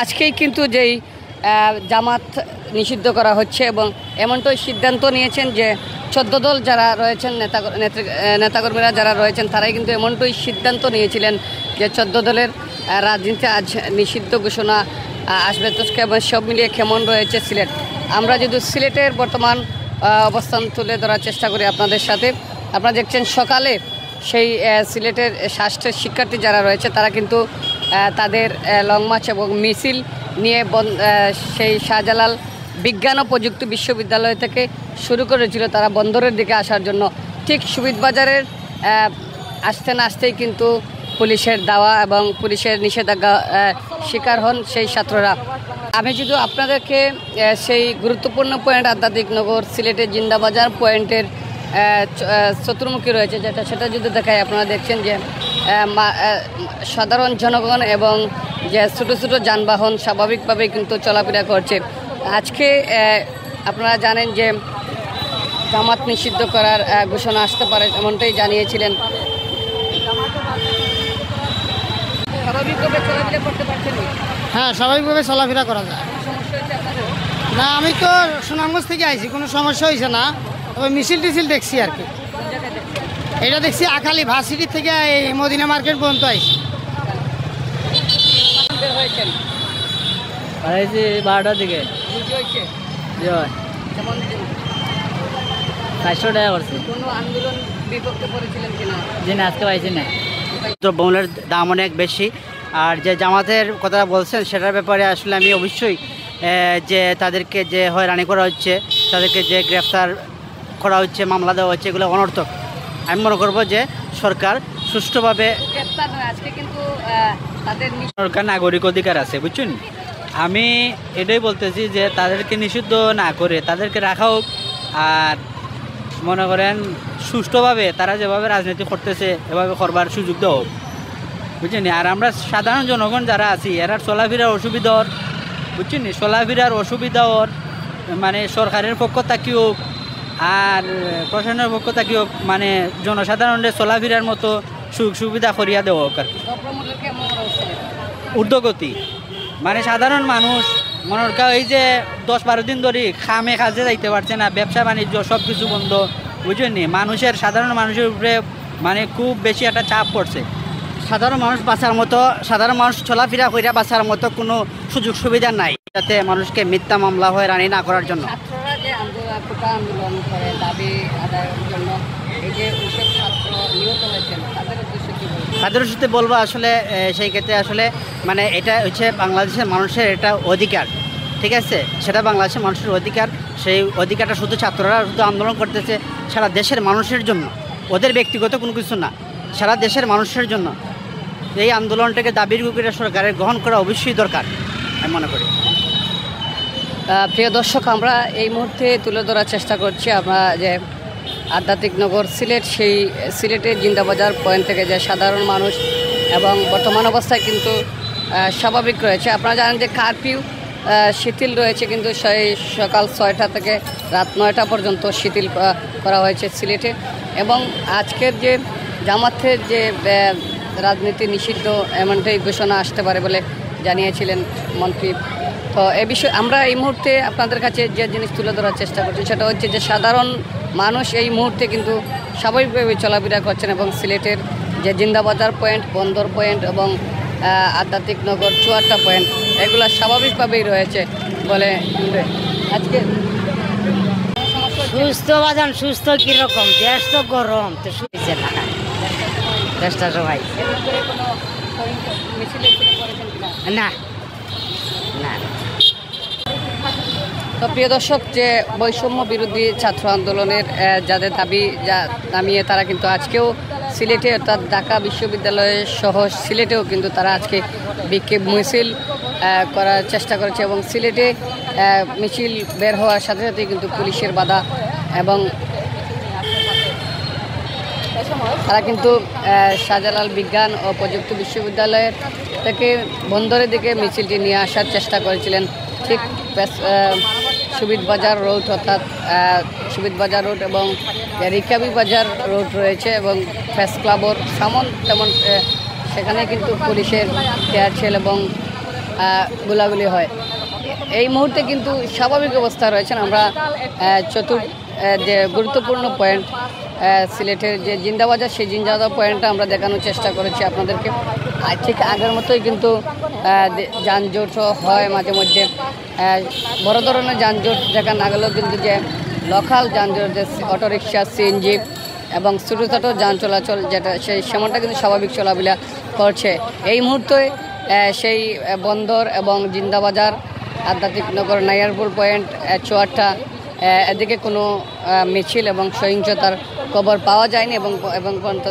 আজকেই কিন্তু যেই জামাত নিষিদ্ধ করা হচ্ছে এবং এমনটাই সিদ্ধান্ত নিয়েছেন যে 14 দল যারা রয়েছেন নেতাকর্মীরা যারা রয়েছেন তারাই কিন্তু এমনটাই সিদ্ধান্ত নিয়েছিলেন যে 14 দলের রাজনীতি আজ নিষিদ্ধ ঘোষণা আসবে। তো সব মিলিয়ে কেমন রয়েছে সিলেট, আমরা যদি সিলেটের বর্তমান অবস্থান তুলে ধরার চেষ্টা করি আপনাদের সাথে। আপনারা দেখছেন সকালে সেই সিলেটের স্বাস্থ্যের শিক্ষার্থী যারা রয়েছে তারা কিন্তু তাদের লং মার্চ এবং মিছিল নিয়ে সেই শাহজালাল বিজ্ঞান ও প্রযুক্তি বিশ্ববিদ্যালয় থেকে শুরু করেছিল তারা বন্দরের দিকে আসার জন্য। ঠিক সুবিধবাজারের আসতে না আসতেই কিন্তু পুলিশের দাওয়া এবং পুলিশের নিষেধাজ্ঞা শিকার হন সেই ছাত্ররা। আমি যদি আপনাদেরকে সেই গুরুত্বপূর্ণ পয়েন্ট আধ্যাত্মিক নগর সিলেটের জিন্দাবাজার পয়েন্টের চতুর্মুখী রয়েছে সেটা যদি দেখায়, আপনারা দেখছেন যে সাধারণ জনগণ এবং যে ছোটো ছোটো যানবাহন স্বাভাবিকভাবেই কিন্তু চলাফেরা করছে। আজকে আপনারা জানেন যে জামাত নিষিদ্ধ করার ঘোষণা আসতে পারে এমনটাই জানিয়েছিলেন। স্বাভাবিকভাবে চলাফেরা করতে পারছেন? হ্যাঁ, স্বাভাবিকভাবে চলাফেরা করা যায়। না, আমি তো সুনামগঞ্জ থেকে আইছি, কোনো সমস্যা হয়েছে না। তবে মিছিল টিছিল দেখছি আর কি। এটা দেখছি আখালি ভার্সিটি থেকে এই মদিনা মার্কেট পর্যন্ত আইছি। 12টার দিকে 400 টাকা করছে। জি না, আজকে পাইছি না। তো বোনের দাম অনেক বেশি। আর যে জামাতের কথা বলছেন সেটার ব্যাপারে আসলে আমি অবশ্যই যে তাদেরকে যে হয়রানি করা হচ্ছে, তাদেরকে যে গ্রেফতার করা হচ্ছে, মামলা দেওয়া হচ্ছে, এগুলো অনর্থক। আমি মনে করবো যে সরকার সুষ্ঠুভাবে, সরকার নাগরিক অধিকার আছে, বুঝছেন। আমি এটাই বলতেছি যে তাদেরকে নিষিদ্ধ না করে তাদেরকে রাখা হোক। আর মনে করেন সুষ্ঠুভাবে তারা যেভাবে রাজনীতি করতেছে এভাবে করবার সুযোগ দেওয়া হোক, বুঝছেন। আর আমরা সাধারণ জনগণ যারা আছি এরা চলাফেরার অসুবিধা ওর, বুঝছেন, চলাফেরার অসুবিধা ওর মানে সরকারের পক্ষ থাকিও আর প্রশাসনের পক্ষ থাকিও মানে জনসাধারণের চলাফেরার মতো সুযোগ সুবিধা করিয়া দেওয়া হোক আর কি। ঊর্ধ্বগতি মানে সাধারণ মানুষ মনে করেন এই যে 10-12 দিন ধরে খামে কাজে যাইতে পারছে না, ব্যবসা বাণিজ্য সব কিছু বন্ধ, বুঝছেন। সাধারণ মানুষের উপরে মানে খুব বেশি একটা চাপ পড়ছে। সাধারণ মানুষ বাঁচার মতো, সাধারণ মানুষ চলাফেরা করিয়া বাঁচার মতো কোনো সুযোগ সুবিধা নাই, যাতে মানুষকে মিথ্যা মামলা হয়রানি না করার জন্য। ছাত্ররা যে আন্দোলন করে দাবি আদায়ের জন্য, এই যে ছাত্র নিহত হয়েছেন তাদের সাথে বলবো আসলে সেই ক্ষেত্রে আসলে মানে এটা হচ্ছে বাংলাদেশের মানুষের এটা অধিকার, ঠিক আছে, সেটা বাংলাদেশের মানুষের অধিকার। সেই অধিকারটা শুধু ছাত্ররা শুধু আন্দোলন করতেছে সারা দেশের মানুষের জন্য, ওদের ব্যক্তিগত কোনো কিছু না, সারা দেশের মানুষের জন্য। এই আন্দোলনটাকে দাবির করে সরকারের গ্রহণ করা অবশ্যই দরকার আমি মনে করি। প্রিয় দর্শক, আমরা এই মুহূর্তে তুলে ধরার চেষ্টা করছি আমরা যে আধ্যাত্মিক নগর সিলেট, সেই সিলেটের জিন্দাবাজার পয়েন্ট থেকে যে সাধারণ মানুষ এবং বর্তমান অবস্থায় কিন্তু স্বাভাবিক রয়েছে। আপনারা জানেন যে কারফিউ শিথিল রয়েছে, কিন্তু সেই সকাল 6টা থেকে রাত 9টা পর্যন্ত শিথিল করা হয়েছে সিলেটে। এবং আজকের যে জামাতের যে রাজনীতি নিষিদ্ধ এমনটাই ঘোষণা আসতে পারে বলে জানিয়েছিলেন মন্ত্রী। তো এ বিষয়ে আমরা এই মুহূর্তে আপনাদের কাছে যে জিনিস তুলে ধরার চেষ্টা করছি সেটা হচ্ছে যে সাধারণ মানুষ এই মুহূর্তে কিন্তু স্বাভাবিকভাবে চলাফেরা করছেন এবং সিলেটের যে জিন্দাবাজার পয়েন্ট, বন্দর পয়েন্ট এবং আধ্যাত্মিক নগর 4টা পয়েন্ট এগুলো স্বাভাবিকভাবেই রয়েছে বলে আজকে। সুস্থ বাজান, সুস্থ কীরকম? দেশ তো গরম, তো শুয়েছে না দেশটা সবাই না না। তো প্রিয় দর্শক, যে বৈষম্য বিরোধী ছাত্র আন্দোলনের যাদের দাবি নামিয়ে তারা কিন্তু আজকেও সিলেটে অর্থাৎ ঢাকা বিশ্ববিদ্যালয় সহ সিলেটেও কিন্তু তারা আজকে বিক্ষোভ মিছিল করার চেষ্টা করেছে এবং সিলেটে মিছিল বের হওয়ার সাথে সাথে কিন্তু পুলিশের বাধা এবং তারা কিন্তু শাহজালাল বিজ্ঞান ও প্রযুক্তি বিশ্ববিদ্যালয়ের থেকে বন্দরের দিকে মিছিলটি নিয়ে আসার চেষ্টা করেছিলেন। ঠিক সুবিধবাজার রোড অর্থাৎ সুবিধবাজার রোড এবং রিকাবি বাজার রোড রয়েছে এবং প্রেস ক্লাবর সামন তেমন সেখানে কিন্তু পুলিশের টিয়ারশেল এবং গোলাগুলি হয়। এই মুহূর্তে কিন্তু স্বাভাবিক অবস্থা রয়েছেন। আমরা যে গুরুত্বপূর্ণ পয়েন্ট সিলেটের যে জিন্দাবাজার, সেই জিন্দাবাজার পয়েন্টটা আমরা দেখানোর চেষ্টা করেছি আপনাদেরকে। ঠিক আগের মতোই কিন্তু যানজট হয় মাঝে মধ্যে, বড় ধরনের যানজট দেখা না গেলেও কিন্তু যে লোকাল যানজট, যে অটোরিকশা, সিএনজি এবং ছোটো ছোটো যান চলাচল যেটা, সেই সেমনটা কিন্তু স্বাভাবিক চলাফেরা করছে। এই মুহূর্তে সেই বন্দর এবং জিন্দাবাজার, আধ্যাত্মিক নগর, নায়ারপুর পয়েন্ট, চুয়াট্টা, এদিকে কোনো মিছিল এবং সহিংসতার খবর পাওয়া যায়নি এবং পর্যন্ত